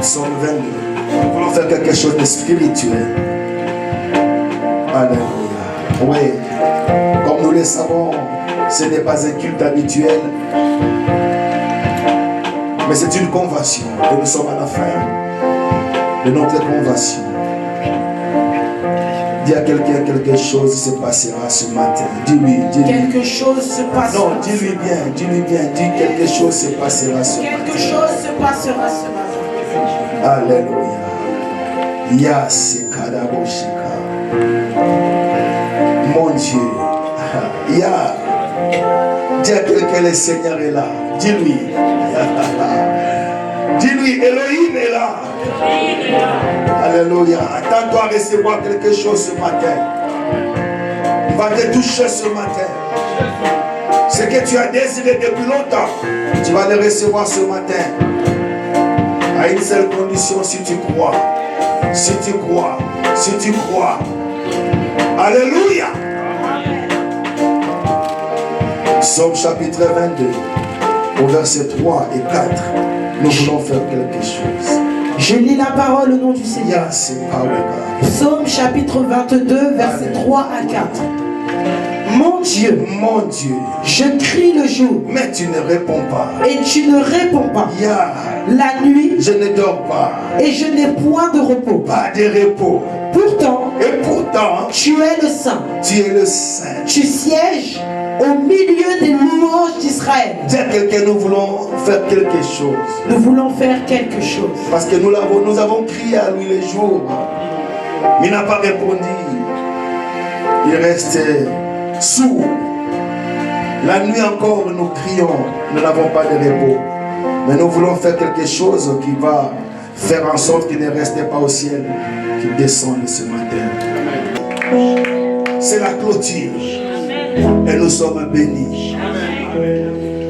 Psaume 22. Nous voulons faire quelque chose de spirituel. Alléluia. Oui, comme nous le savons, ce n'est pas un culte habituel, mais c'est une conversion. Et nous sommes à la fin de notre conversion. Dis à quelqu'un, quelque chose se passera ce matin. Dis-lui, dis-lui. Quelque chose se passera. Non, dis-lui bien, dis-lui bien. Dis quelque chose se passera ce matin. Quelque chose se passera ce matin. Alléluia. Yasekadaboshika. Mon Dieu. Ya. Dis à quelqu'un, le Seigneur est là. Dis-lui. Dis-lui, Elohim est là. Alléluia. Attends-toi à recevoir quelque chose ce matin. Il va te toucher ce matin. Ce que tu as désiré depuis longtemps, tu vas le recevoir ce matin. À une seule condition, si tu crois. Si tu crois. Si tu crois. Alléluia. Psaume chapitre 22, au verset 3 et 4. Nous voulons faire quelque chose. Je lis la parole au nom du Seigneur. Psaume chapitre 22, verset 3 à 4. Mon Dieu, je crie le jour, mais tu ne réponds pas. Et tu ne réponds pas. La nuit, je ne dors pas. Et je n'ai point de repos. Pas de repos. Pourtant, tu es le Saint. Tu es le Saint. Tu sièges au milieu des louanges d'Israël. Dis à quelqu'un, nous voulons faire quelque chose. Nous voulons faire quelque chose. Parce que nous avons crié à lui le jour. Mais il n'a pas répondu. Il reste sourd. La nuit encore, nous crions. Nous n'avons pas de repos. Mais nous voulons faire quelque chose qui va faire en sorte qu'il ne reste pas au ciel, qu'il descende ce matin. C'est la clôture. Et nous sommes bénis.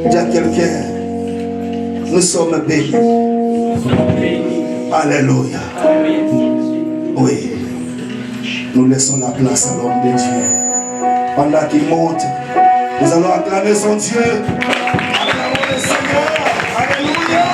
Dis à quelqu'un, nous sommes bénis. Alléluia. Oui. Nous laissons la place à l'homme de Dieu. Pendant qu'il monte, nous allons acclamer son Dieu. Acclamons le Seigneur. Alléluia.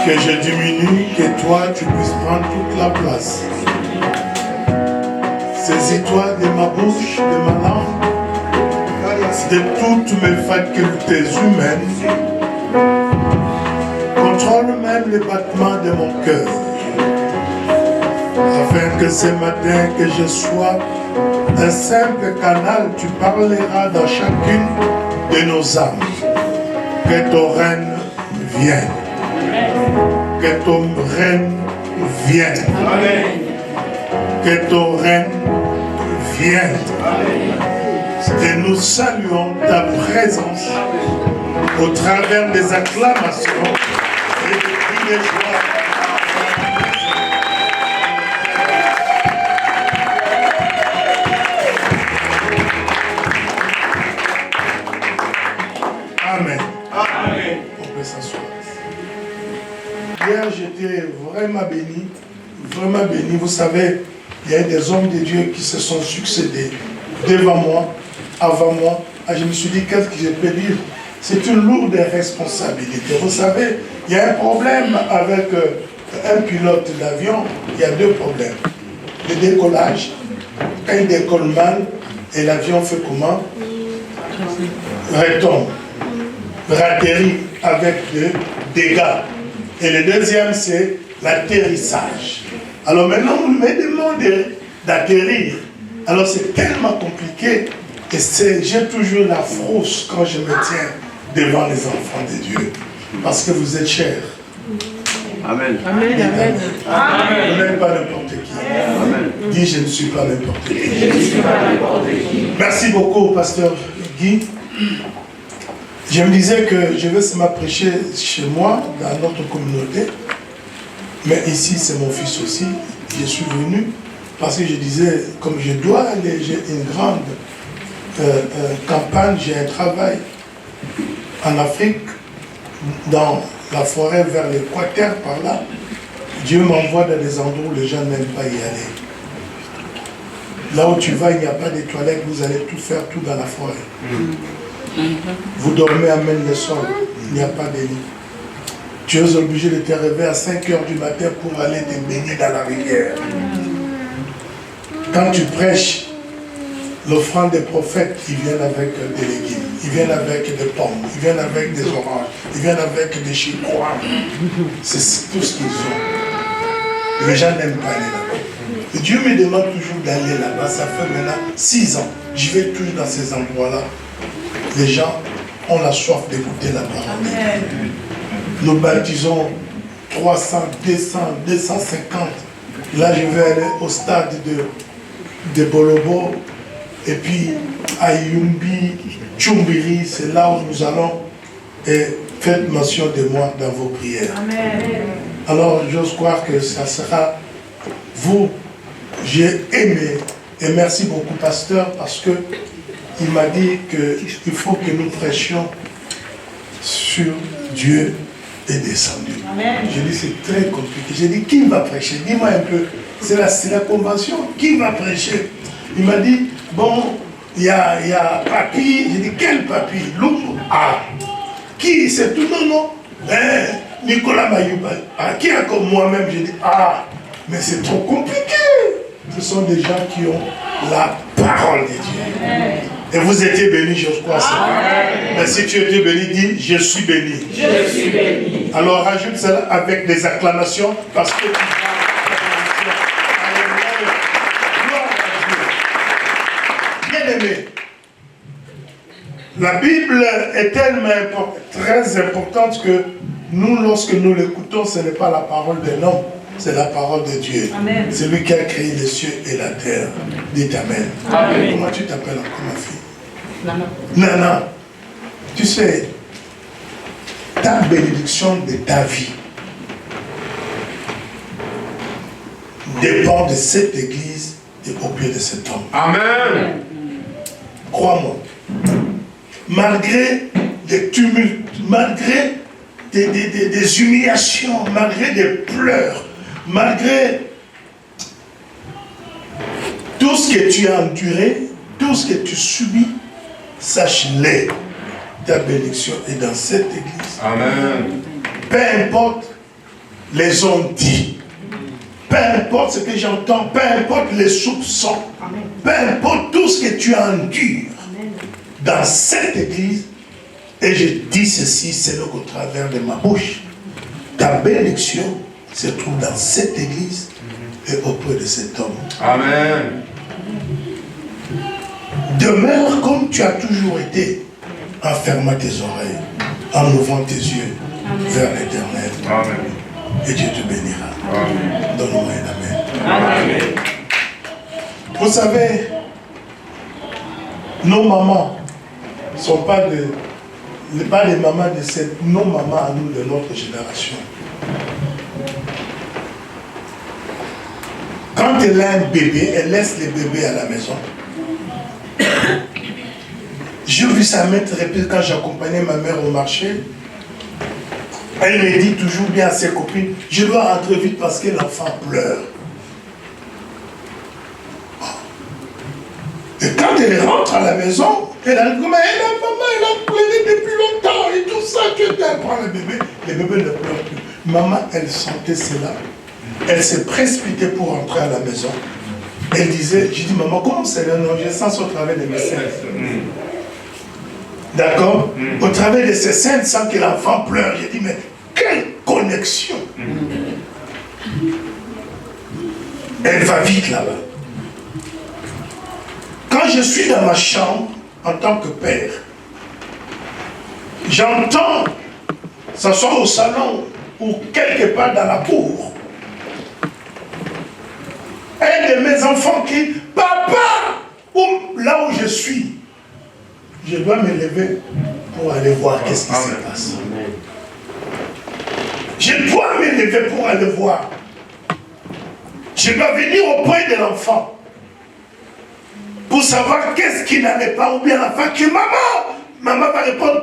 Que je diminue, que toi tu puisses prendre toute la place. Saisis-toi de ma bouche, de ma langue, de toutes mes facultés humaines. Contrôle même les battements de mon cœur. afin que ce matin que je sois un simple canal, tu parleras dans chacune de nos âmes. Que ton règne vienne. Que ton règne vienne. Que ton règne vienne. Et nous saluons ta présence au travers des acclamations et des cris de joie. Amen. Amen. On peut s'asseoir. Hier, j'étais vraiment béni. Vraiment béni. Vous savez, il y a des hommes de Dieu qui se sont succédés devant moi, avant moi. Ah, je me suis dit, qu'est-ce que je peux dire? C'est une lourde responsabilité. Vous savez, il y a un problème avec un pilote d'avion. Il y a deux problèmes. Le décollage. Quand il décolle mal, et l'avion fait comment? Retombe. Ratterrit avec des dégâts. Et le deuxième, c'est l'atterrissage. Alors maintenant, on me demande d'atterrir. Alors c'est tellement compliqué. Et j'ai toujours la frousse quand je me tiens devant les enfants de Dieu. Parce que vous êtes chers. Amen. Amen. Amen. Amen. Vous n'êtes pas n'importe qui. Amen. Dis, je ne suis pas n'importe qui. Je ne suis pas n'importe qui. Merci beaucoup, pasteur Guy. Je me disais que je vais seulement prêcher chez moi, dans notre communauté. Mais ici, c'est mon fils aussi. Je suis venu parce que je disais, comme je dois aller, j'ai une grande campagne, j'ai un travail en Afrique, dans la forêt vers l'Équateur, par là. Dieu m'envoie dans des endroits où les gens n'aiment pas y aller. Là où tu vas, il n'y a pas de toilettes, vous allez tout faire, tout dans la forêt. Vous dormez à même le sol, il n'y a pas de lit. Tu es obligé de te réveiller à 5 h du matin pour aller te baigner dans la rivière. Quand tu prêches, l'offrande des prophètes, ils viennent avec des légumes, ils viennent avec des pommes, ils viennent avec des oranges, ils viennent avec des chicois. C'est tout ce qu'ils ont. Les gens n'aiment pas aller là-bas. Et Dieu me demande toujours d'aller là-bas. Ça fait maintenant 6 ans. Je vais toujours dans ces endroits-là. Les gens ont la soif d'écouter la parole. Nous baptisons 300, 200, 250. Là, je vais aller au stade de Bolobo. Et puis, à Yumbi, Tchumbiri, c'est là où nous allons. Et faites mention de moi dans vos prières. Amen. Alors, j'ose croire que ça sera vous. J'ai aimé. Et merci beaucoup, pasteur, parce que il m'a dit qu'il faut que nous prêchions sur Dieu est descendu. Amen. J'ai dit c'est très compliqué. J'ai dit qui va prêcher? Dis-moi un peu. C'est la convention. Qui va prêcher? Il m'a dit bon, il y a Papi. J'ai dit quel Papi? L'autre. Ah. Qui? C'est tout non. Nicolas Mayouba. Ah, qui a comme moi-même? J'ai dit ah. Mais c'est trop compliqué. Ce sont des gens qui ont la parole de Dieu. Amen. Et vous étiez bénis, je crois. Mais si tu étais béni, dis je suis béni. Je suis béni. Alors rajoute cela avec des acclamations parce que tu vas. Bien aimé. La Bible est tellement très importante que nous, lorsque nous l'écoutons, ce n'est pas la parole de l'homme. C'est la parole de Dieu. Amen. C'est lui qui a créé les cieux et la terre. Dites Amen. Amen. Comment tu t'appelles encore, ma fille? Nana. Nana. Tu sais, ta bénédiction de ta vie dépend de cette église et au pied de cet homme. Amen. Crois-moi. Malgré des tumultes, malgré des humiliations, malgré des pleurs, malgré tout ce que tu as enduré, tout ce que tu subis, sache-le, ta bénédiction est dans cette église. Amen. Peu importe les hommes dits, peu importe ce que j'entends, peu importe les soupçons, amen, peu importe tout ce que tu endures dans cette église, et je dis ceci, c'est donc au travers de ma bouche, ta bénédiction se trouve dans cette église et auprès de cet homme. Amen. Demeure comme tu as toujours été, en fermant tes oreilles, en ouvrant tes yeux vers l'Éternel. Amen. Et Dieu te bénira. Amen. Donne-moi un amen. Amen. Vous savez, nos mamans ne sont pas les mamans de nos mamans à nous, de notre génération. Quand elle a un bébé, elle laisse les bébés à la maison. J'ai vu ça maintes reprises quand j'accompagnais ma mère au marché. Elle me dit toujours bien à ses copines, je dois rentrer vite parce que l'enfant pleure. Et quand elle rentre à la maison, elle a dit, maman, elle a pleuré depuis longtemps et tout ça, tu prends le bébé ne pleure plus. Maman, elle sentait cela. Elle s'est précipitée pour rentrer à la maison. Elle disait, j'ai dit, maman, comment c'est là? Non, je sens au travers de mes scènes. D'accord? Au travers de ces scènes, sans que l'enfant pleure. J'ai dit, mais quelle connexion! Elle va vite là-bas. Quand je suis dans ma chambre, en tant que père, j'entends, ça soit au salon ou quelque part dans la cour, un de mes enfants qui, papa, là où je suis, je dois me lever pour aller voir qu'est-ce qui se passe. Je dois me lever pour aller voir. Je dois venir auprès de l'enfant pour savoir qu'est-ce qui n'allait pas, ou bien l'enfant qui, maman va répondre,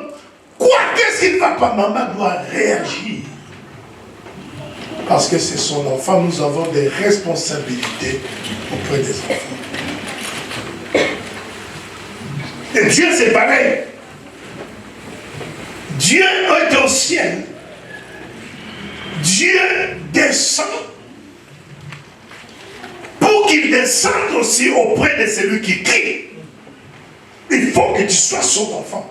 quoi, qu'est-ce qui ne va pas? Maman doit réagir. Parce que c'est son enfant, nous avons des responsabilités auprès des enfants. Et Dieu, c'est pareil. Dieu est au ciel. Dieu descend pour qu'il descende aussi auprès de celui qui crie. Il faut que tu sois son enfant.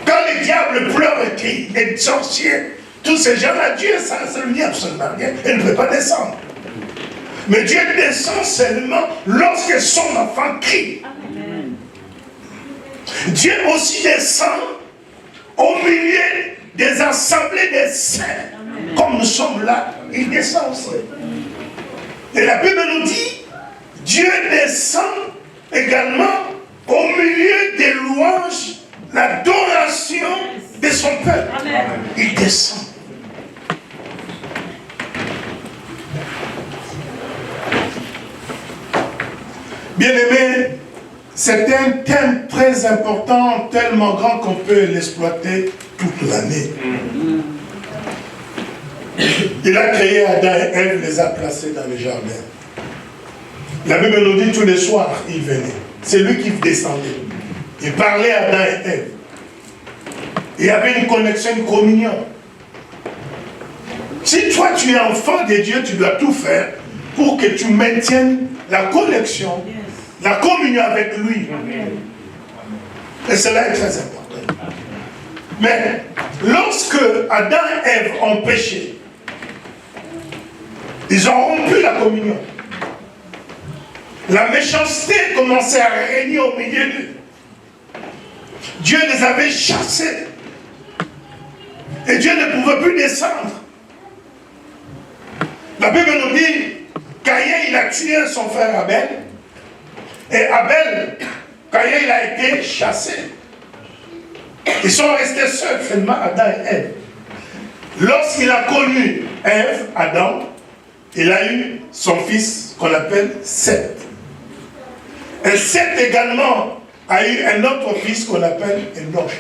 Quand le diable pleure et crie, les sorciers, tous ces gens-là, Dieu, ça ne lui dit absolument rien. Il ne peut pas descendre. Mais Dieu descend seulement lorsque son enfant crie. Amen. Dieu aussi descend au milieu des assemblées des saints. Amen. Comme nous sommes là, il descend aussi. Et la Bible nous dit, Dieu descend également au milieu des louanges, l'adoration de son peuple. Amen. Il descend. Bien-aimés, c'est un thème très important, tellement grand qu'on peut l'exploiter toute l'année. Il a créé Adam et Ève, les a placés dans le jardin. La Bible nous dit tous les soirs, il venait. C'est lui qui descendait. Il parlait à Adam et Ève. Il y avait une connexion, une communion. Si toi tu es enfant de Dieu, tu dois tout faire pour que tu maintiennes la connexion, la communion avec lui. Et cela est très important. Mais lorsque Adam et Ève ont péché, ils ont rompu la communion. La méchanceté commençait à régner au milieu d'eux. Dieu les avait chassés. Et Dieu ne pouvait plus descendre. La Bible nous dit, Caïn, il a tué son frère Abel. Et Abel, Caïn, il a été chassé. Ils sont restés seuls, seulement Adam et Ève. Lorsqu'il a connu Ève, Adam, il a eu son fils qu'on appelle Seth. Et Seth également a eu un autre fils qu'on appelle Enoch.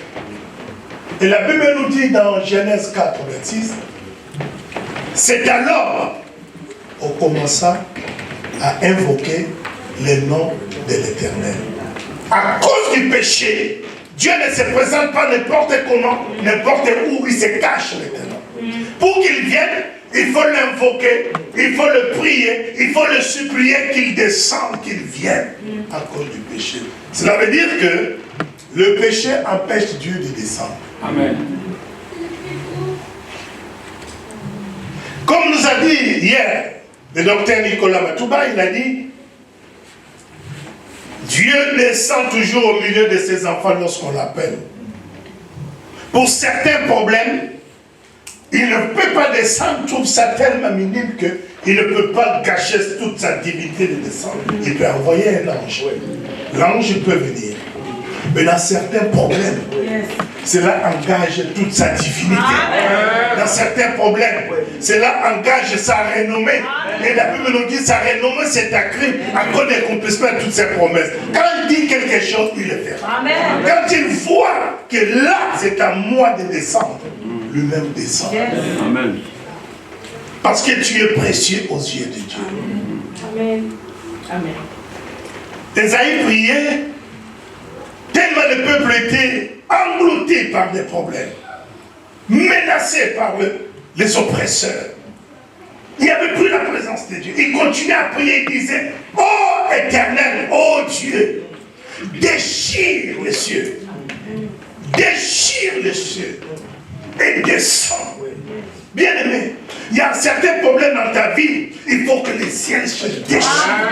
Et la Bible nous dit dans Genèse 4, 26, c'est alors qu'on commença à invoquer le nom de l'Éternel. À cause du péché, Dieu ne se présente pas n'importe comment, n'importe où, il se cache maintenant. Pour qu'il vienne, il faut l'invoquer, il faut le prier, il faut le supplier qu'il descende, qu'il vienne à cause du péché. Cela veut dire que le péché empêche Dieu de descendre. Amen. Comme nous a dit hier Le docteur Nicolas Matouba, il a dit, Dieu descend toujours au milieu de ses enfants lorsqu'on l'appelle. Pour certains problèmes, il ne peut pas descendre, trouve ça tellement minime qu'il ne peut pas gâcher toute sa divinité de descendre. Il peut envoyer un ange. L'ange peut venir. Mais dans certains problèmes, cela engage toute sa divinité. Dans certains problèmes, cela engage sa renommée. Et la Bible nous dit sa renommée, c'est accrue à cause de l'accomplissement de toutes ses promesses. Quand il dit quelque chose, il le fera. Quand il voit que là, c'est à moi de descendre, lui-même descend. Amen. Parce que tu es précieux aux yeux de Dieu. Amen. Amen. Ésaïe priait, tellement le peuple était englouti par des problèmes, menacé par les oppresseurs. Il n'y avait plus la présence de Dieu. Il continuait à prier, il disait, ô Éternel, ô Dieu, déchire les cieux, déchire les cieux et descends. Bien-aimé, il y a certains problèmes dans ta vie, il faut que les ciels se déchirent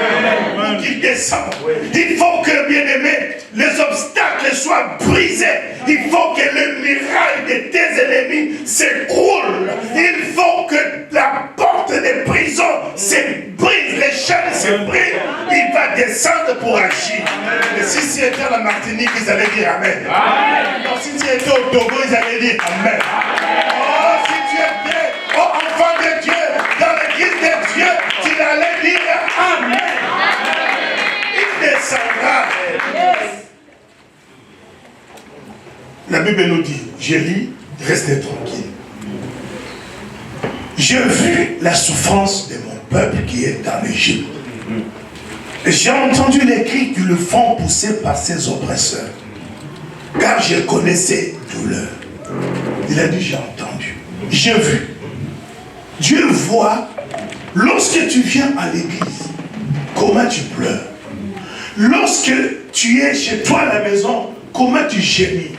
pour qu'ils descendent. Il faut que, bien-aimé, les obstacles soient brisés. Il faut que le miracle de tes ennemis s'écroule. Il faut que la porte des prisons se brise, les chaînes se brisent. Il va descendre pour agir. Et si c'était à la Martinique, ils allaient dire Amen. Non, si tu étais au Togo, ils allaient dire Amen. Oh, si tu étais enfant de Dieu, dans l'église de Dieu, tu allais dire Amen. Il descendra. La Bible nous dit, je lis, restez tranquille. J'ai vu la souffrance de mon peuple qui est dans l'Égypte. J'ai entendu les cris qui le font pousser par ses oppresseurs. Car je connais ses douleurs. Il a dit, j'ai entendu. J'ai vu. Dieu voit, lorsque tu viens à l'église, comment tu pleures. Lorsque tu es chez toi à la maison, comment tu gémis.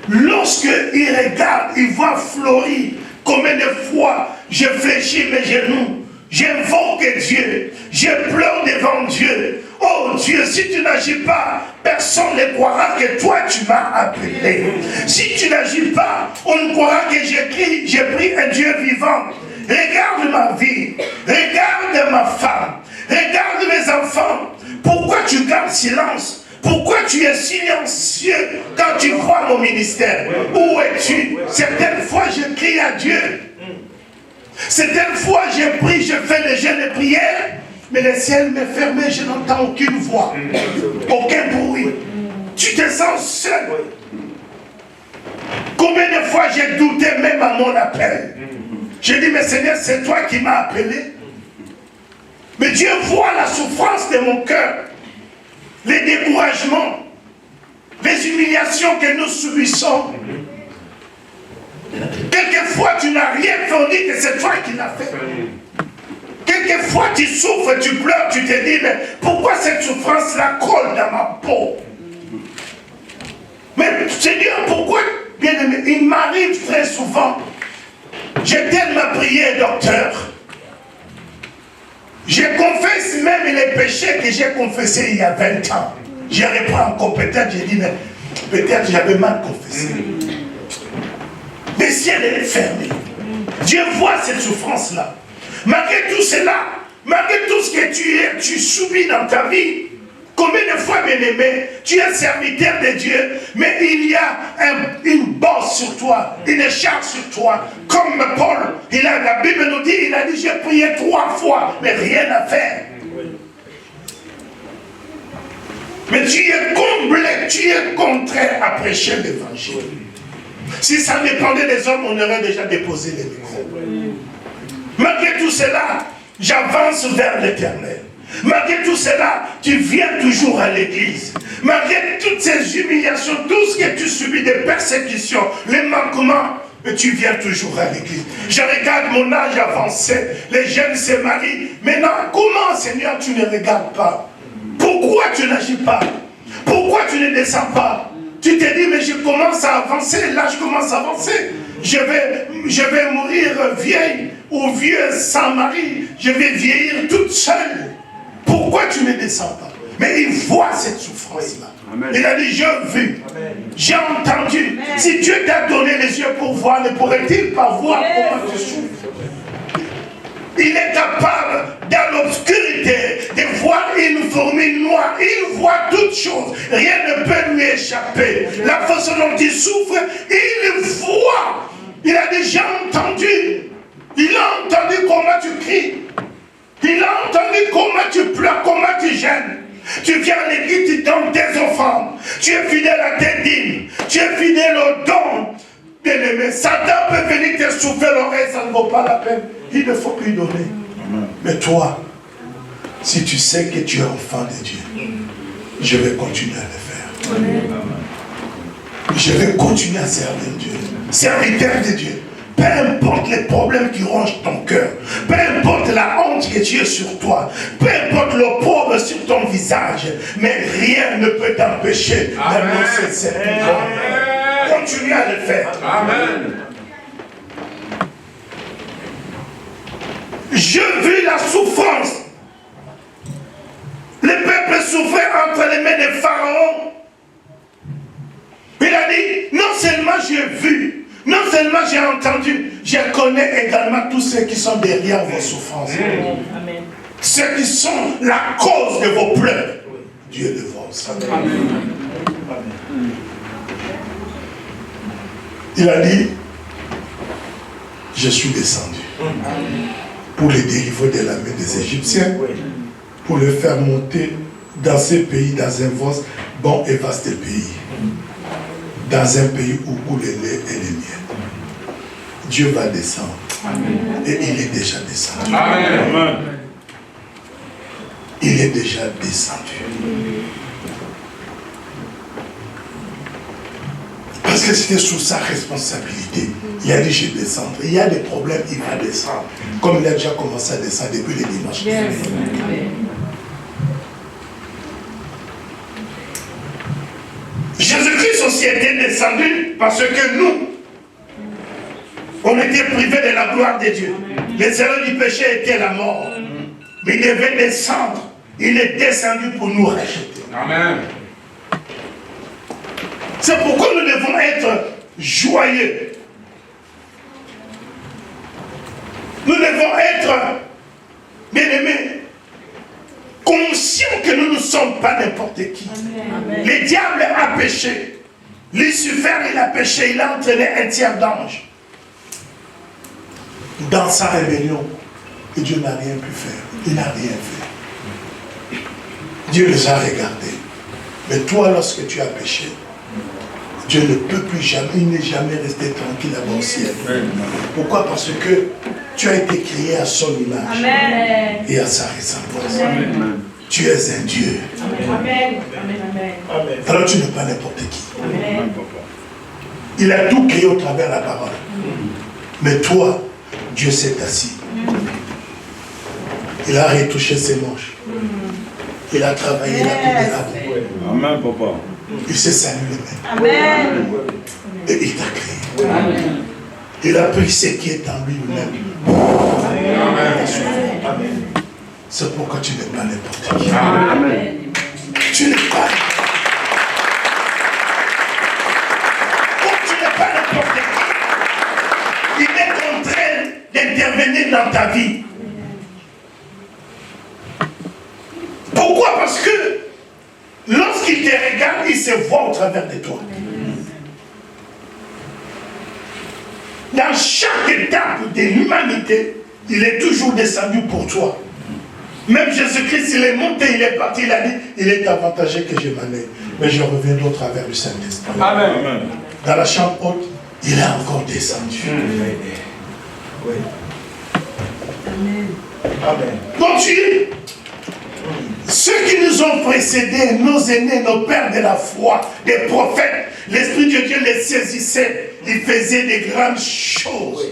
Lorsque il regarde, il voit fleurir, combien de fois je fléchis mes genoux, j'invoque Dieu, je pleure devant Dieu. Oh Dieu, si tu n'agis pas, personne ne croira que toi tu m'as appelé. Si tu n'agis pas, on ne croira que j'ai pris un Dieu vivant. Regarde ma vie, regarde ma femme, regarde mes enfants. Pourquoi tu gardes silence? Pourquoi tu es silencieux quand tu vois mon ministère? Où es-tu? Certaines fois je crie à Dieu. Certaines fois je prie, je fais des jeûnes et prières, mais le ciel m'est fermé, je n'entends aucune voix, aucun bruit. Tu te sens seul. Combien de fois j'ai douté même à mon appel? J'ai dit, mais Seigneur, c'est toi qui m'as appelé. Mais Dieu voit la souffrance de mon cœur, les découragements, les humiliations que nous subissons. Quelquefois, tu n'as rien fait, on dit que c'est toi qui l'as fait. Quelquefois, tu souffres, tu pleures, tu te dis, mais pourquoi cette souffrance-là colle dans ma peau? Mais Seigneur, pourquoi, bien aimé, il m'arrive très souvent. J'ai tellement prié, docteur. Je confesse même les péchés que j'ai confessés il y a 20 ans. Je reprends encore, peut-être, j'ai dit, mais peut-être j'avais mal confessé. Le ciel est fermé. Dieu voit cette souffrance-là. Malgré tout cela, malgré tout ce que tu subis dans ta vie, combien de fois, bien-aimé, tu es serviteur de Dieu, mais il y a une bosse sur toi, une écharpe sur toi, comme Paul, la Bible nous dit, il a dit, j'ai prié 3 fois, mais rien à faire. Mais tu es comblé, tu es contraire à prêcher l'évangile. Si ça dépendait des hommes, on aurait déjà déposé les micros. Malgré tout cela, j'avance vers l'Éternel. Malgré tout cela, tu viens toujours à l'église. Malgré toutes ces humiliations, tout ce que tu subis, des persécutions, les manquements, tu viens toujours à l'église. Je regarde mon âge avancé, les jeunes se marient. Maintenant, comment, Seigneur, tu ne regardes pas? Pourquoi tu n'agis pas? Pourquoi tu ne descends pas? Tu te dis, mais je commence à avancer, l'âge commence à avancer. Je vais mourir vieille au vieux sans mari, je vais vieillir toute seule. Pourquoi tu ne descends pas? Mais il voit cette souffrance-là. Il a dit, j'ai vu, j'ai entendu. Amen. Si Dieu t'a donné les yeux pour voir, ne pourrait-il pas voir comment tu souffres? Il est capable, dans l'obscurité, de voir une fourmi noire. Il voit toutes choses. Rien ne peut lui échapper. La façon dont il souffre, il voit. Il a déjà entendu. Il a entendu comment tu cries. Il a entendu comment tu pleures, comment tu gênes. Tu viens à l'église, tu donnes tes offrandes. Tu es fidèle à tes dîmes. Tu es fidèle aux dons. Bien-aimé, Satan peut venir te souffler l'oreille, ça ne vaut pas la peine. Il ne faut lui donner. Amen. Mais toi, si tu sais que tu es enfant de Dieu, je vais continuer à le faire. Amen. Je vais continuer à servir Dieu. Serviteur de Dieu. Peu importe les problèmes qui rongent ton cœur, peu importe la honte que tu es sur toi, peu importe l'opprobre sur ton visage, mais rien ne peut t'empêcher d'annoncer cette victoire. Continue à le faire. Amen. Je vis la souffrance. Le peuple souffrait entre les mains de Pharaon. Il a dit, non seulement j'ai vu, non seulement j'ai entendu, je connais également tous ceux qui sont derrière vos souffrances. Amen. Ceux qui sont la cause de vos pleurs. Dieu le voit aussi. Amen. Il a dit, je suis descendu pour les délivrer de la main des Égyptiens, pour les faire monter dans ces pays, dans un bon et vaste pays, dans un pays où coule le lait et les miel. Dieu va descendre. Amen. Et il est déjà descendu. Amen. Il est déjà descendu. Parce que c'était sous sa responsabilité. Il a dit, je vais descendre. Il y a des problèmes, il va descendre. Comme il a déjà commencé à descendre depuis les dimanches. Yes. Jésus-Christ aussi était descendu parce que nous, on était privés de la gloire de Dieu. Le salaire du péché était la mort. Mais il devait descendre. Il est descendu pour nous racheter. Amen. C'est pourquoi nous devons être joyeux. Nous devons être, bien-aimés, conscients que nous ne sommes pas n'importe qui. Amen. Le diable a péché. Lucifer, il a péché. Il a entraîné un tiers d'ange dans sa rébellion. Et Dieu n'a rien pu faire. Il n'a rien fait. Dieu les a regardés. Mais toi, lorsque tu as péché, Dieu ne peut plus jamais, il n'est jamais resté tranquille là-bas au ciel. Pourquoi? Parce que tu as été créé à son image. Amen. Et à sa ressemblance. Amen. Tu es un Dieu. Amen. Amen. Alors tu n'es pas n'importe qui. Amen. Il a tout créé au travers de la parole. Mais toi, Dieu s'est assis. Il a retouché ses manches. Il a travaillé, il a pris de la boue. Amen, papa. Il s'est salué les mains. Amen. Et il t'a créé. Amen. Il a pris ce qui est en lui-même. Amen. C'est pourquoi tu n'es pas n'importe qui. Amen. Tu n'es pas. Comme tu n'es pas n'importe qui, il est en train d'intervenir dans ta vie. Pourquoi? Parce que lorsqu'il te regarde, il se voit au travers de toi. Dans chaque étape de l'humanité, il est toujours descendu pour toi. Même Jésus-Christ, il est monté, il est parti, il a dit, il est avantagé que je m'en aille. Mais je reviendrai au travers du Saint-Esprit. Amen. Dans la chambre haute, il est encore descendu. Oui. Amen. Amen. Continue. Ceux qui nous ont précédés, nos aînés, nos pères de la foi, des prophètes, l'Esprit de Dieu les saisissait, il faisait des grandes choses.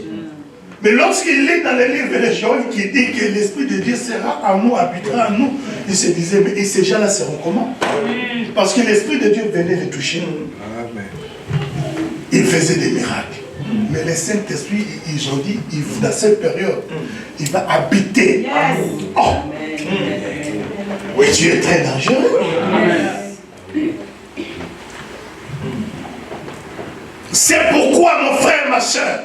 Mais lorsqu'il lit dans le livre de Joël qui dit que l'Esprit de Dieu sera en nous, habitera en nous, il se disait, mais ces gens-là seront comment? Parce que l'Esprit de Dieu venait les toucher. Il faisait des miracles. Mais le Saint-Esprit, ils ont dit, dans cette période, il va habiter. Oh. Oui, Dieu est très dangereux. C'est pourquoi, mon frère, ma soeur,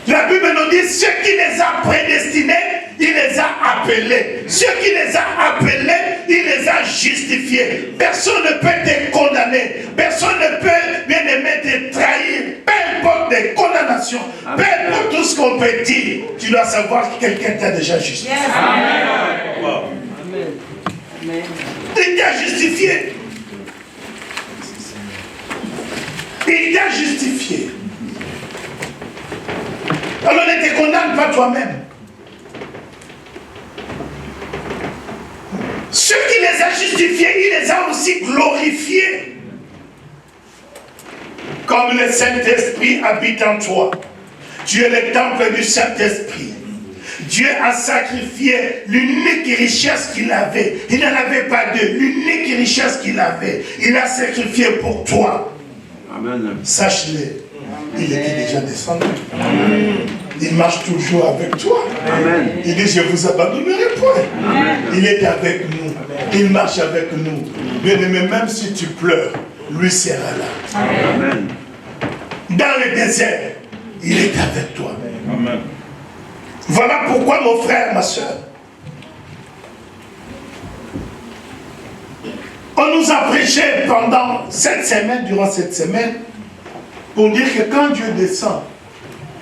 la Bible nous dit, ceux qui les a prédestinés, il les a appelés. Ceux qui les a appelés, il les a justifiés. Personne ne peut te condamner. Personne ne peut, bien aimé, te trahir. Peu importe les condamnations, peu importe tout ce qu'on peut dire, tu dois savoir que quelqu'un t'a déjà justifié. Amen. Wow. Amen. Il t'a justifié. Il t'a justifié. Alors ne te condamne pas toi-même. Ceux qui les a justifiés, il les a aussi glorifiés. Comme le Saint-Esprit habite en toi. Tu es le temple du Saint-Esprit. Dieu a sacrifié l'unique richesse qu'il avait. Il n'en avait pas deux. L'unique richesse qu'il avait. Il a sacrifié pour toi. Amen. Sache-le. Il était déjà descendu. Amen. Il marche toujours avec toi. Amen. Il dit, je ne vous abandonnerai point. Amen. Il est avec nous. Amen. Il marche avec nous. Bien-aimé, même si tu pleures, lui sera là. Amen. Dans le désert, il est avec toi. Amen. Voilà pourquoi, mon frère, ma soeur, on nous a prêché pendant cette semaine, durant cette semaine, pour dire que quand Dieu descend,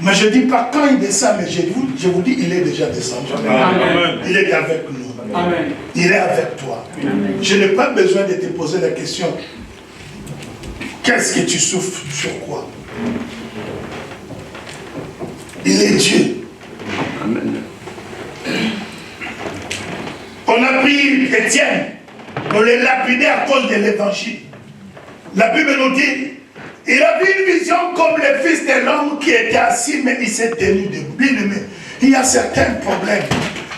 mais je ne dis pas quand il descend, mais je vous dis, il est déjà descendu. Amen. Il est avec nous. Amen. Il est avec toi. Amen. Je n'ai pas besoin de te poser la question, qu'est-ce que tu souffres, sur quoi? Il est Dieu. Amen. On a pris Étienne, on l'a lapidé à cause de l'évangile. La Bible nous dit, il a vu une vision comme le fils de l'homme qui était assis, mais il s'est tenu debout. Bien aimé, il y a certains problèmes.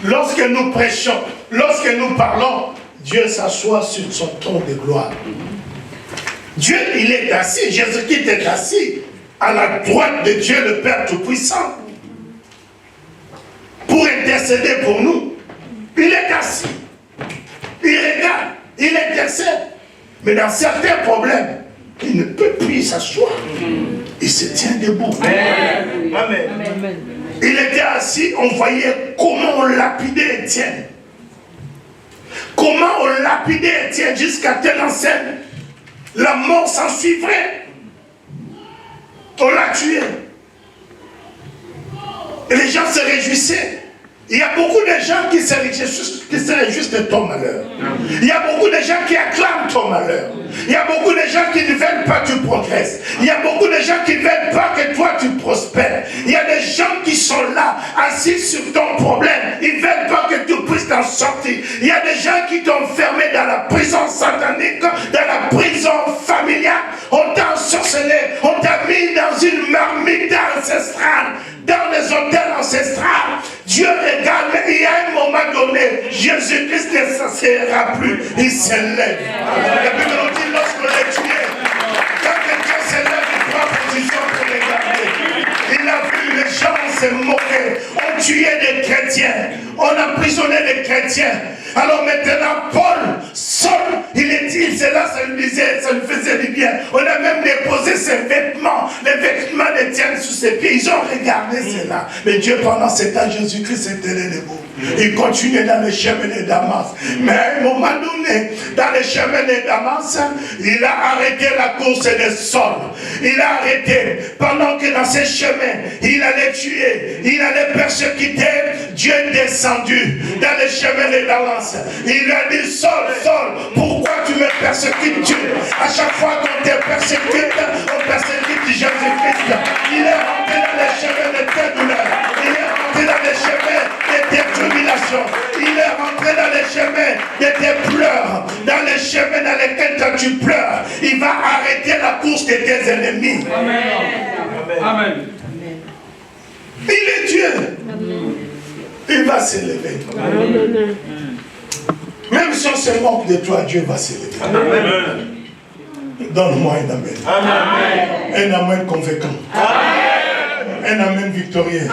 Lorsque nous prêchons, lorsque nous parlons, Dieu s'assoit sur son trône de gloire. Dieu, il est assis, Jésus-Christ est assis à la droite de Dieu le Père Tout-Puissant pour intercéder pour nous. Il est assis, il regarde, il intercède. Mais dans certains problèmes, il ne peut plus s'asseoir. Il se tient debout. Amen. Amen. Il était assis, on voyait comment on lapidait Étienne. Comment on lapidait Étienne jusqu'à telle enseigne. La mort s'en suivrait. On l'a tué. Et les gens se réjouissaient. Il y a beaucoup de gens qui se réjouissent de ton malheur. Il y a beaucoup de gens qui acclament ton malheur. Il y a beaucoup de gens qui ne veulent pas que tu progresses. Il y a beaucoup de gens qui ne veulent pas que toi tu prospères. Il y a des gens qui sont là, assis sur ton problème. Ils ne veulent pas que tu puisses t'en sortir. Il y a des gens qui t'ont fermé dans la prison satanique, dans la prison familiale. On t'a ensorcelé, on t'a mis dans une marmite ancestrale, dans les hôtels ancestrales. Dieu regarde, mais il y a un moment donné, Jésus-Christ ne s'asseyera plus, il s'élève. La Bible nous dit, lorsqu'on est tué, quand quelqu'un s'élève, il prend position pour les garder. Il a vu les gens se moquer, on tuait des chrétiens, on emprisonnait des chrétiens. Alors maintenant, Paul, Saul, il est dit, c'est là, ça lui disait, ça lui faisait du bien. On a même déposé ses vêtements, les vêtements d'Étienne sous ses pieds. Ils ont regardé cela. Mais Dieu, pendant ce temps, Jésus-Christ était debout. Il continuait dans les chemins de Damas. Mais à un moment donné, dans les chemins de Damas, il a arrêté la course de Saul. Il a arrêté. Pendant que dans ses chemins, il allait tuer, il allait persécuter, Dieu est descendu dans les chemins de Damas. Il a dit, Saul, Saul, pourquoi tu me persécutes? À chaque fois qu'on te persécute, on persécute Jésus-Christ. Il est rentré dans les chemins de tes douleurs. Il est rentré dans les chemins de tes tribulations. Il est rentré dans les chemins de tes pleurs. Dans les chemins dans lesquels quand tu pleures, il va arrêter la course de tes ennemis. Amen. Amen. Il est Dieu. Amen. Il va s'élever. Amen. Même si on se moque de toi, Dieu va s'élever. Amen. Donne-moi une amen. Amen. Un amen convaincant. Un amen victorieux.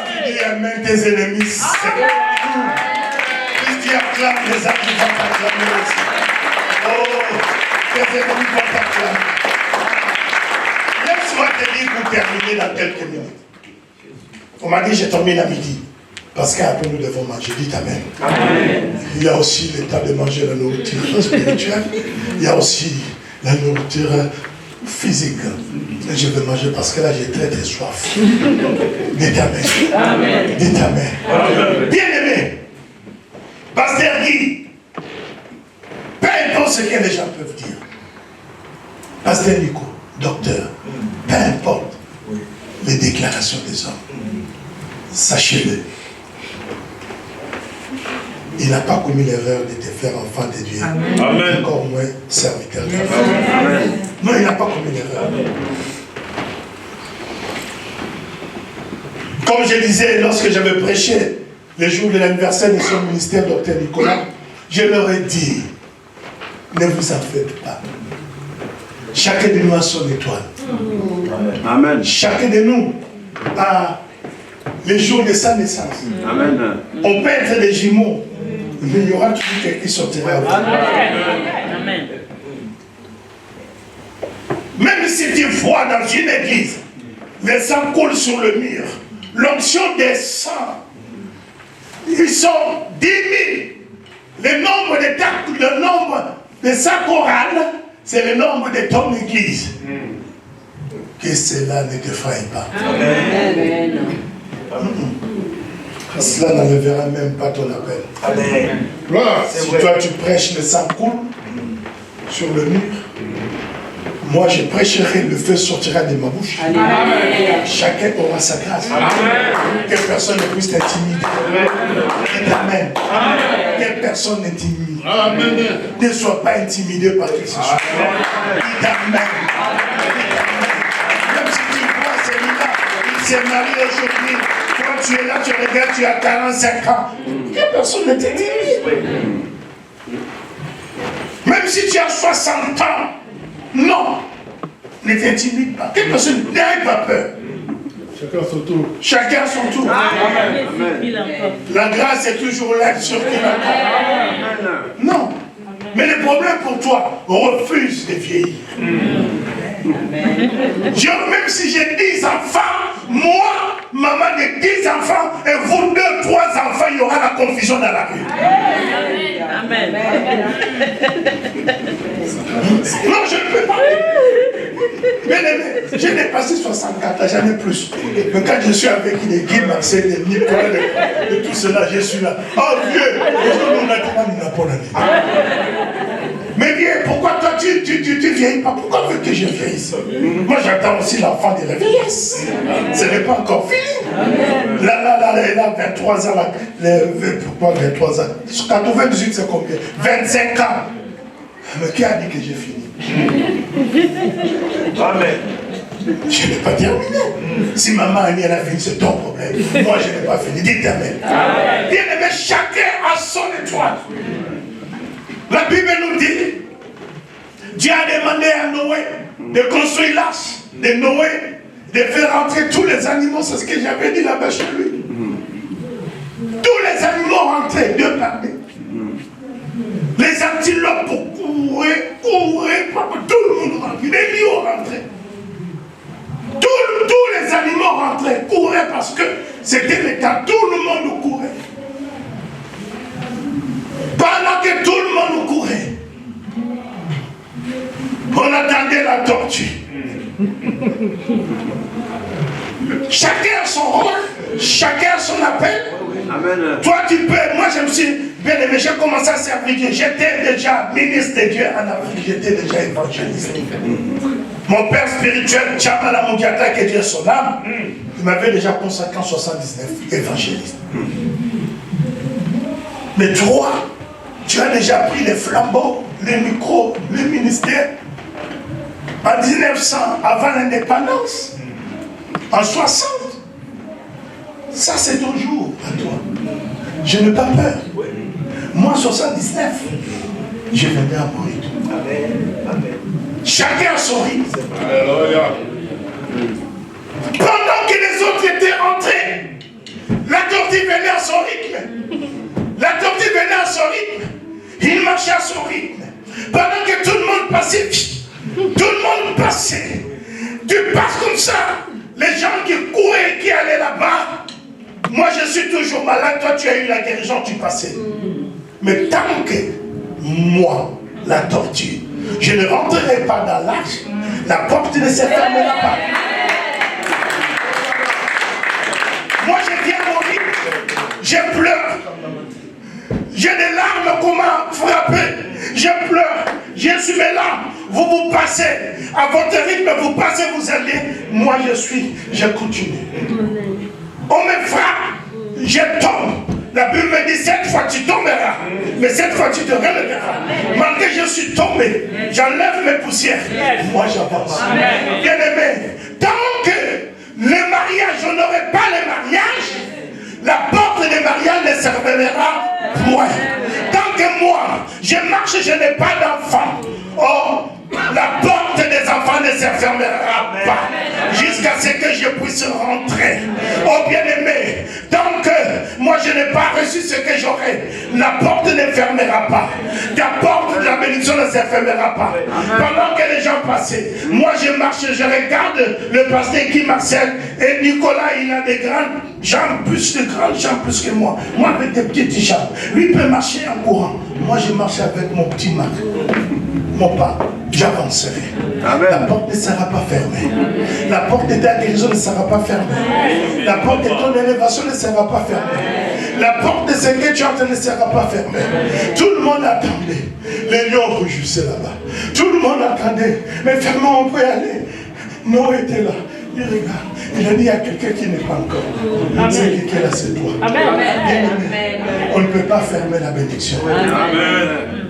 Tu dis amen tes ennemis. Tu acclames les âmes qui vont t'acclamer aussi. Oh, tes ennemis vont t'acclamer. Laisse-moi te dire pour terminer dans quelques minutes. On m'a dit je termine à midi. Parce qu'après nous devons manger. Dites amen. Amen. Il y a aussi l'état de manger la nourriture spirituelle. Il y a aussi la nourriture physique. Je vais manger parce que là j'ai très très soif. Dites amen. Amen. Dites amen. Bien aimé. Pasteur Guy. Peu importe ce que les gens peuvent dire. Pasteur Nico. Docteur. Peu importe les déclarations des hommes. Sachez-le. Il n'a pas commis l'erreur de te faire enfant de Dieu. Amen. Encore moins serviteur de Dieu. Non, il n'a pas commis l'erreur. Comme je disais, lorsque j'avais prêché le jour de l'anniversaire de son ministère, docteur Nicolas, je leur ai dit, ne vous en faites pas. Chacun de nous a son étoile. Amen. Chacun de nous a les jours de sa naissance. Amen. On peut être des jumeaux, mais il y aura toujours quelqu'un qui sortira avec. Amen. Même si tu vois dans une église, les sangs coulent sur le mur, l'onction des sangs, ils sont 10 000. Le nombre de sa chorale, c'est le nombre de ton église. Que cela ne te faille pas. Amen. Cela n'enlèvera même pas ton appel. Amen. Si toi tu prêches le sang coule sur le mur, moi je prêcherai, le feu sortira de ma bouche. Amen. Chacun aura sa grâce. Amen. Que personne ne puisse t'intimider. Amen. Que personne n'intimide. Ne sois pas intimidé par qui que ce soit. Amen. Même si tu vois celui-là, il s'est marié aujourd'hui. Quand tu es là, tu regardes, tu as 45 ans. Que personne ne t'intimide. Même si tu as 60 ans, non, ne t'intimide pas. Que personne n'ait pas peur. Chacun son tour. Chacun son tour. Amen. La grâce est toujours là sur qui la. Non. Mais le problème pour toi, on refuse de vieillir. Même si j'ai 10 enfants, moi, maman de 10 enfants, et vous 2, 3 enfants, il y aura la confusion dans la rue. Amen. Non, je ne peux pas. Bien aimé, j'ai dépassé 64 ans, j'en ai plus. Mais quand je suis avec les Guy, Marcel, les Nicolas, de tout cela, je suis là. Oh vieux, on a pas la. Mais viens, pourquoi toi tu vieillis pas? Pourquoi veux que je vieillisse? Moi j'attends aussi l'enfant de la vieillesse. Ce n'est pas encore fini. Là, elle a 23 ans. Pourquoi 23 ans? 98 c'est combien? 25 ans. Mais qui a dit que j'ai fini? Amen. Je n'ai pas terminé. Si maman a fini, c'est ton problème. Moi je n'ai pas fini. Dites amen. Bien aimé, chacun a son étoile. La Bible nous dit, Dieu a demandé à Noé de construire l'arche, de Noé, de faire entrer tous les animaux, c'est ce que j'avais dit là-bas chez lui. Tous les animaux rentraient, Dieu parlait. Les antilopes couraient, tout le monde rentrait, les lions rentraient. Tous les animaux rentraient, couraient parce que c'était le cas, tout le monde courait. Pendant que tout le monde courait, on attendait la tortue. Chacun a son rôle, chacun a son appel. Amen. Toi tu peux, moi je me suis bien aimé, j'ai commencé à servir Dieu. J'étais déjà ministre de Dieu en Afrique, j'étais déjà évangéliste. Mon père spirituel, Tchamala Mugiata, que Dieu son âme, il m'avait déjà consacré en 79 évangéliste. Mais toi, tu as déjà pris les flambeaux, les micros, le ministère. En 1900, avant l'indépendance, en 60. Ça, c'est ton jour à toi. Je n'ai pas peur. Moi, en 79, je venais à mourir. Amen. Chacun a son rythme. Pendant que les autres étaient entrés, la tortue venait à son rythme. La tortue venait à son rythme. Il marchait à son rythme. Pendant que tout le monde passait, tout le monde passait. Tu passes comme ça. Les gens qui couraient, qui allaient là-bas. Moi, je suis toujours malade. Toi, tu as eu la guérison, tu passais. Mais tant que moi, la tortue, je ne rentrerai pas dans l'arche, la porte ne se fermera pas. Moi, je viens mourir. Je pleure. J'ai des larmes qu'on m'a frappé. Je pleure. Je suis mes larmes. Vous passez. À votre rythme, vous passez, vous allez. Moi, je continue. On me frappe. Je tombe. La Bible me dit, cette fois tu tomberas. Mais cette fois tu te relèveras. Malgré que je suis tombé, j'enlève mes poussières. Moi, j'avance. Bien aimé, tant que le mariage, je n'aurai pas le mariage, la porte des mariages ne servira point. Tant que moi, je marche, je n'ai pas d'enfant. Oh, la porte des enfants ne se fermera pas jusqu'à ce que je puisse rentrer. Oh bien-aimé, tant que moi je n'ai pas reçu ce que j'aurai, la porte ne fermera pas. La porte de la bénédiction ne se fermera pas. Pendant que les gens passaient, moi je marche, je regarde le pasteur qui Marcel et Nicolas, il a des grandes jambes, de grandes jambes plus que moi. Moi avec des petites jambes. Lui peut marcher en courant. Moi je marche avec mon petit Marc. Mon pas, j'avancerai. La porte ne sera pas fermée. La porte de ta guérison ne sera pas fermée. La porte de ton élévation ne sera pas fermée. La porte de ce que tu entends ne sera pas fermée. Tout le monde attendait. Les lions rugissaient là-bas. Tout le monde attendait. Mais fermement, on peut y aller. Noé était là. Il regarde. Il a dit à quelqu'un qui n'est pas encore. C'est quelqu'un là, c'est toi. Amen. On ne peut pas fermer la bénédiction. Amen.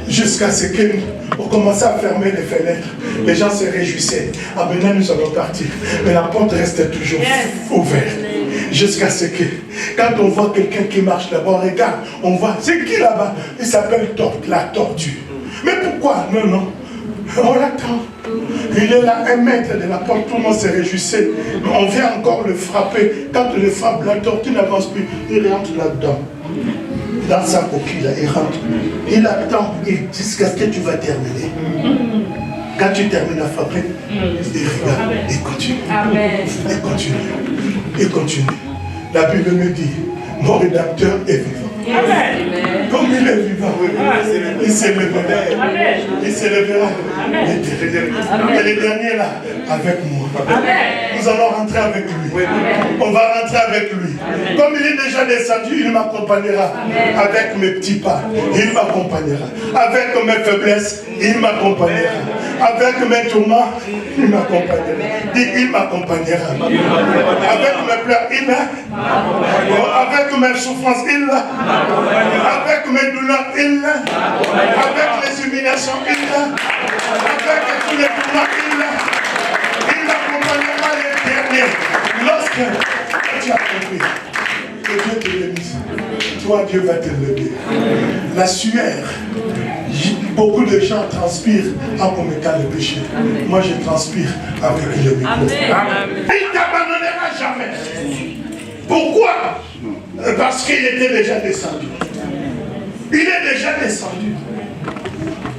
Jusqu'à ce qu'on commence à fermer les fenêtres, les gens se réjouissaient. Ah, maintenant nous allons partir. Mais la porte restait toujours ouverte. Jusqu'à ce que, quand on voit quelqu'un qui marche là-bas, on regarde, on voit, c'est qui là-bas? Il s'appelle la tortue. Mais pourquoi? Non. On l'attend. Il est là, 1 mètre de la porte, tout le monde se réjouissait. On vient encore le frapper. Quand on le frappe, la tortue n'avance plus. Il rentre là-dedans. Dans sa coquille, là, il rentre. Il attend jusqu'à ce que tu vas terminer. Quand tu termines à frapper, il regarde et continue. Et continue. Et continue. La Bible me dit, mon rédacteur est vivant. Amen. Comme il est vivant, il s'élèvera. Il s'élèvera. Et le dernier là, avec moi. Amen. Nous allons rentrer avec lui. Amen. On va rentrer avec lui. Amen. Comme il est déjà descendu, il m'accompagnera. Avec mes petits pas. Il m'accompagnera. Avec mes faiblesses, il m'accompagnera. Avec mes tourments, il m'accompagnera. Il m'accompagnera. Avec mes pleurs, il m'accompagnera. Avec mes souffrances, il m'accompagnera. Avec mes douleurs, il l'a. Avec les humiliations, il l'a. Avec tous les tourments, il l'a. Il l'accompagnera les derniers. Lorsque tu as compris que Dieu te bénisse, toi, Dieu va te lever. La sueur, beaucoup de gens transpirent en commettant le péché. Moi, je transpire avec le micro. Il ne t'abandonnera jamais. Pourquoi? Parce qu'il était déjà descendu. Il est déjà descendu.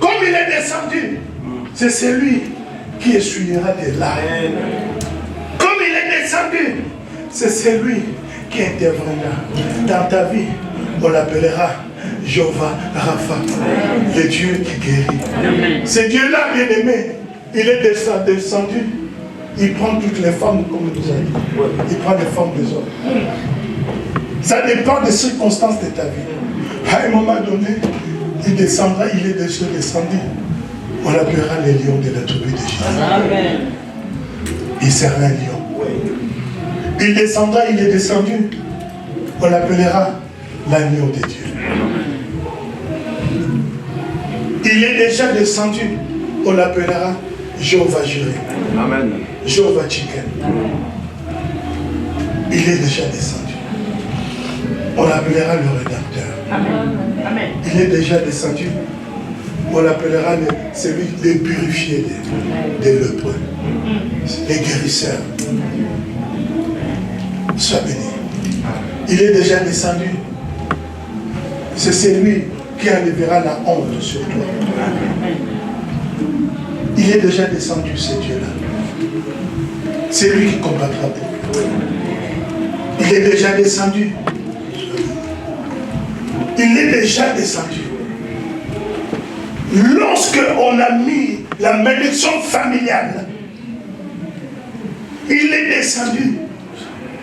Comme il est descendu, c'est celui qui essuiera des larmes. Comme il est descendu, c'est celui qui interviendra dans ta vie. On l'appellera Jéhovah Rapha, le Dieu qui guérit. Ce Dieu-là, bien aimé, il est descendu. Il prend toutes les femmes comme nous avons dit. Il prend les femmes des hommes. Ça dépend des circonstances de ta vie. À un moment donné, il descendra, il est déjà descendu. On l'appellera les lions de la tribu de Jésus. Amen. Il sera un lion. Il descendra, il est descendu. On l'appellera l'agneau de Dieu. Il est déjà descendu. On l'appellera Jéhovah Jireh. Amen. Jéhovah Chicken. Il est déjà descendu. On l'appellera le rédacteur. Amen. Il est déjà descendu. On l'appellera celui des purifiés, des lépreux, les guérisseurs. Sois béni. Il est déjà descendu. C'est celui qui enlèvera la honte sur toi. Il est déjà descendu, ce Dieu-là. C'est lui qui combattra pour toi. Il est déjà descendu. Il est déjà descendu. Lorsque on a mis la malédiction familiale, il est descendu.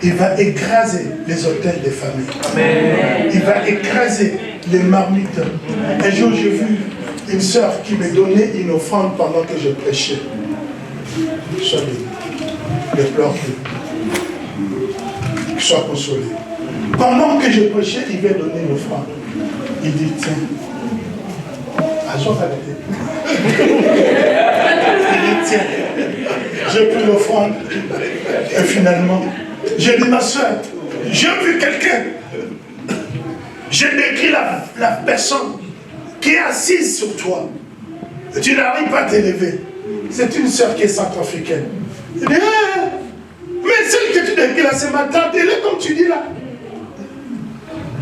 Il va écraser les hôtels des familles. Amen. Il va écraser les marmites. Un jour, j'ai vu une sœur qui me donnait une offrande pendant que je prêchais. Sois béni. Ne pleure plus. Sois consolé. Pendant que je prêchais, il m'a donné une offrande. Il dit, tiens, il dit, tiens, j'ai pris l'offrande. Et finalement, j'ai dit, ma soeur, j'ai vu quelqu'un. J'ai décrit la personne qui est assise sur toi. Et tu n'arrives pas à t'élever. C'est une soeur qui est centrafricaine. Il dit, ah, mais celle que tu décris là, c'est ma tante. Elle est comme tu dis là.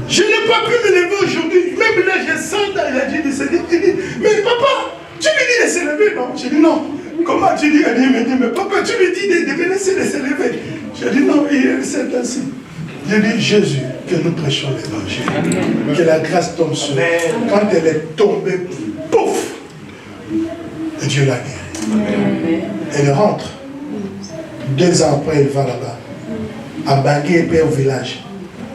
Je n'ai pas pu me lever aujourd'hui. Même là, je sens, il a dit, il dit, mais papa, tu lui dis de se lever, non? J'ai dit, non. Comment tu dis? Elle me dit, mais papa, tu lui dis de me laisser de se lever. J'ai dit, non, c'est ainsi. J'ai dit, Jésus, que nous prêchons l'évangile. Que la grâce tombe sur elle. Quand elle est tombée, pouf, Dieu l'a guérie. Elle rentre. 2 ans après, elle va là-bas. À Bangui et puis au village.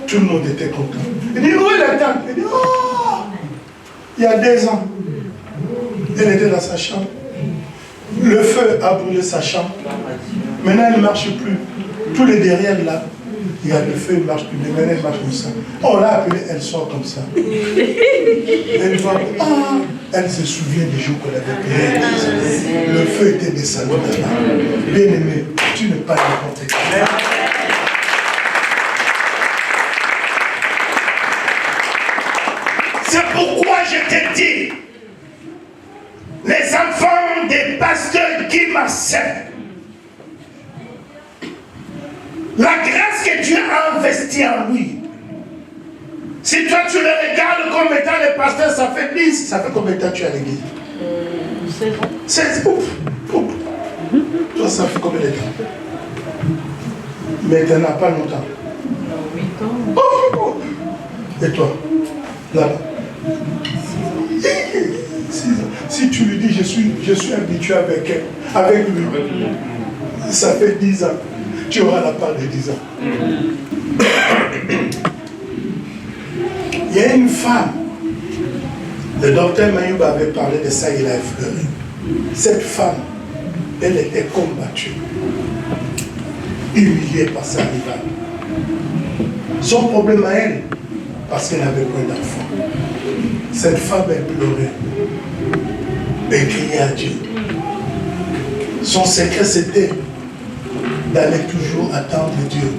Tout le monde était content. Il dit, où est la tante? Il dit, oh, il y a 2 ans. Elle était dans sa chambre. Le feu a brûlé sa chambre. Maintenant, elle ne marche plus. Tous les derrière là, il y a le feu, il ne marche plus. Maintenant, elle marche comme ça. On l'a appelée, elle sort comme ça. Elle va, ah, elle se souvient des jours qu'on avait prié. Le feu était descendu là-bas. Bien aimé, tu n'es pas n'importe qui. C'est pourquoi je te dis, les enfants des pasteurs qui m'acceptent, la grâce que Dieu a investie en lui, si toi tu le regardes comme étant le pasteur, ça fait 10, ça fait combien de temps tu es à l'église? 16 ans. 16 ans. Toi, ça fait combien de temps? Mais tu n'en as pas longtemps. 8 ans. Et toi? Là-bas. Si tu lui dis je suis habitué avec lui, ça fait 10 ans, tu auras la part de 10 ans. Il y a une femme, le docteur Mayoub avait parlé de ça, il a effleuré. Cette femme, elle était combattue, humiliée par sa rivale. Son problème à elle, parce qu'elle avait point d'enfant. Cette femme, elle pleurait. Elle criait à Dieu. Son secret, c'était d'aller toujours attendre Dieu,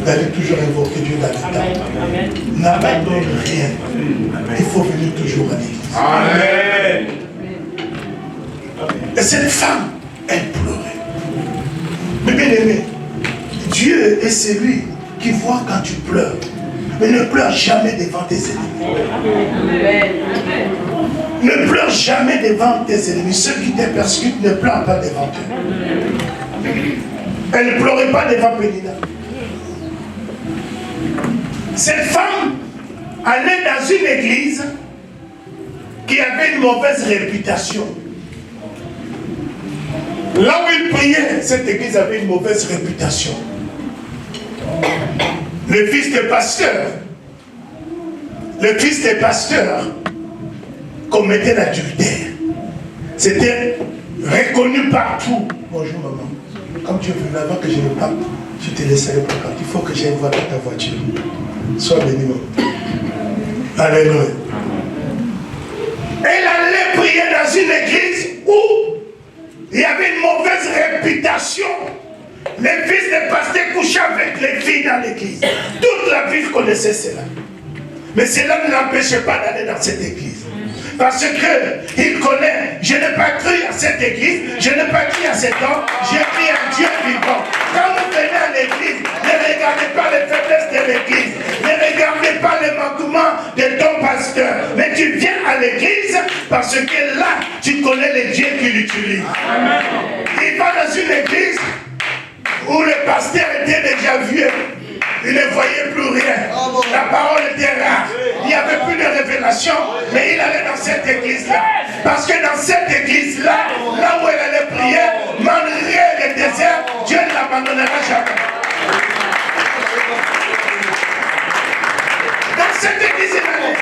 d'aller toujours invoquer Dieu dans le temps. N'abandonne rien. Il faut venir toujours à l'église. Amen. Et cette femme, elle pleurait. Mais bien aimé, Dieu est celui qui voit quand tu pleures. Mais ne pleure jamais devant tes ennemis. Ne pleure jamais devant tes ennemis. Ceux qui te persécutent ne pleurent pas devant eux. Elle ne pleurait pas devant Pénina. Cette femme allait dans une église qui avait une mauvaise réputation. Là où il priait, cette église avait une mauvaise réputation. Le fils de pasteur commettait l'adultère. C'était reconnu partout. Bonjour maman. Comme tu es venu avant que je ne parte, je te laisserai pas partir. Il faut que j'aille voir ta voiture. Sois béni, maman. Alléluia. Elle allait prier dans une église où il y avait une mauvaise réputation. Les fils de pasteur couchaient avec les filles dans l'église. Toute la ville connaissait cela. Mais cela ne l'empêchait pas d'aller dans cette église. parce qu'il connaît. Je n'ai pas cru à cette église, je n'ai pas cru à cet homme, j'ai cru à Dieu vivant. Quand vous venez à l'église, ne regardez pas les faiblesses de l'église, ne regardez pas les manquements de ton pasteur, mais tu viens à l'église parce que là, tu connais les dieux qui l'utilisent. Il va dans une église où le pasteur était déjà vieux. Il ne voyait plus rien. La parole était rare. Il n'y avait plus de révélation. Mais il allait dans cette église-là. Parce que dans cette église-là, là où elle allait prier, malgré le désert, Dieu ne l'abandonnera jamais. Dans cette église, il allait.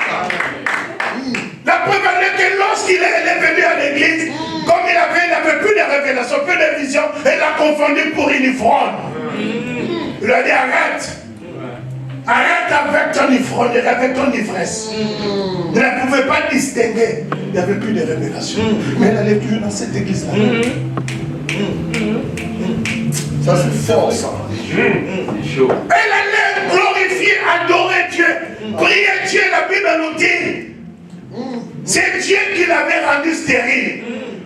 La preuve est que lorsqu'il est venu à l'église, comme il n'avait plus de révélation, plus de vision, il l'a confondu pour une ivrogne. Il lui a dit arrête. Arrête avec ton ivrogne, avec ton ivresse. Il ne pouvait pas distinguer. Il n'y avait plus de révélation. Mais elle allait plus dans cette église-là. Ça c'est fort ça. Elle allait glorifier, adorer Dieu, prier Dieu, la Bible nous dit. C'est Dieu qui l'avait rendu stérile.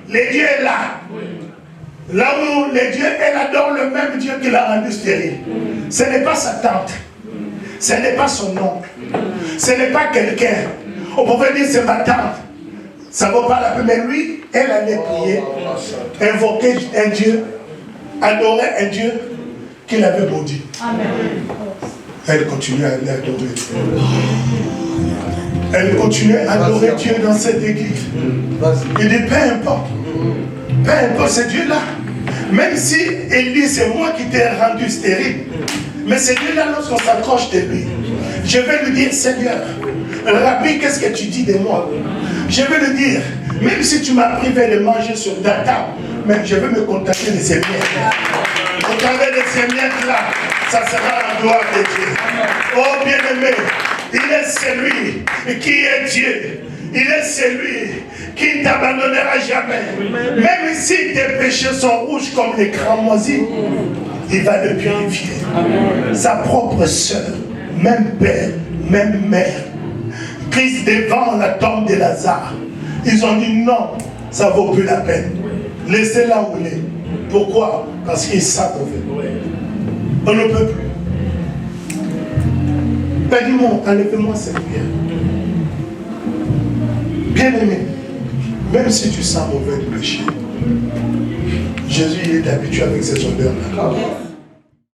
Le Dieu est là. Là où le Dieu, elle adore le même Dieu qui l'a rendu stérile. Ce n'est pas sa tante. Ce n'est pas son oncle. Ce n'est pas quelqu'un. On pouvait dire c'est ma tante. Ça ne vaut pas la peine. Mais lui, elle allait prier, invoquer un Dieu, adorer un Dieu qu'il avait maudit. Elle continuait à l'adorer. Elle continuait à adorer Dieu dans cette église. Il dit peu importe ce Dieu-là. Même si il dit c'est moi qui t'ai rendu stérile. Mais c'est Dieu-là, lorsqu'on s'accroche de lui, je vais lui dire, Seigneur, Rabbi, qu'est-ce que tu dis de moi? Je vais lui dire, même si tu m'as privé de manger sur ta table, mais je vais me contenter de ces miettes. Au travers de ces miettes-là, ça sera la gloire de Dieu. Oh bien-aimé, il est celui qui est Dieu. Il est celui qui ne t'abandonnera jamais. Même si tes péchés sont rouges comme les cramoisis, il va le purifier. Sa propre sœur, même père, même mère, Christ devant la tombe de Lazare. Ils ont dit non, ça ne vaut plus la peine. Laissez-la où il est. Pourquoi? Parce qu'ils savent. On ne peut plus. Ben dis-moi, enlève-moi cette pierre. Bien-aimé, même si tu sens mauvais de péché, Jésus il est habitué avec ces odeurs-là.